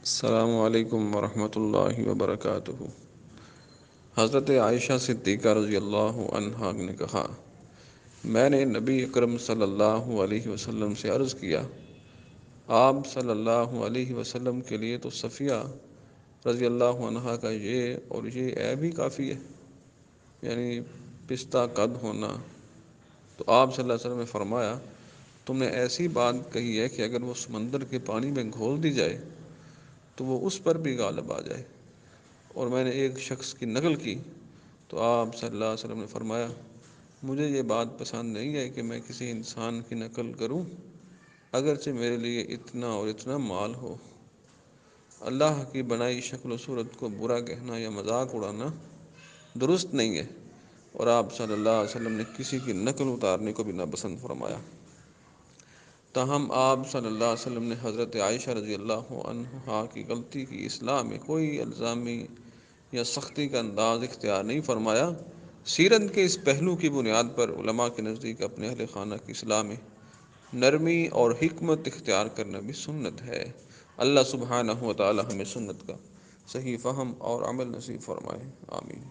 السلام علیکم ورحمۃ اللہ وبرکاتہ۔ حضرت عائشہ صدیقہ رضی اللہ عنہا نے کہا، میں نے نبی اکرم صلی اللہ علیہ وسلم سے عرض کیا، آپ صلی اللہ علیہ وسلم کے لیے تو صفیہ رضی اللہ عنہا کا یہ اور یہ عیب ہی کافی ہے، یعنی پستہ قد ہونا۔ تو آپ صلی اللہ علیہ وسلم نے فرمایا، تم نے ایسی بات کہی ہے کہ اگر وہ سمندر کے پانی میں گھول دی جائے تو وہ اس پر بھی غالب آ جائے۔ اور میں نے ایک شخص کی نقل کی تو آپ صلی اللہ علیہ وسلم نے فرمایا، مجھے یہ بات پسند نہیں ہے کہ میں کسی انسان کی نقل کروں اگرچہ میرے لیے اتنا اور اتنا مال ہو۔ اللہ کی بنائی شکل و صورت کو برا کہنا یا مذاق اڑانا درست نہیں ہے، اور آپ صلی اللہ علیہ وسلم نے کسی کی نقل اتارنے کو بھی ناپسند فرمایا۔ تاہم آپ صلی اللہ علیہ وسلم نے حضرت عائشہ رضی اللہ عنہا کی غلطی کی اصلاح میں کوئی الزامی یا سختی کا انداز اختیار نہیں فرمایا۔ سیرت کے اس پہلو کی بنیاد پر علماء کے نزدیک اپنے اہل خانہ کی اصلاح میں نرمی اور حکمت اختیار کرنا بھی سنت ہے۔ اللہ سبحانہ و تعالی ہمیں سنت کا صحیح فہم اور عمل نصیب فرمائے، آمین۔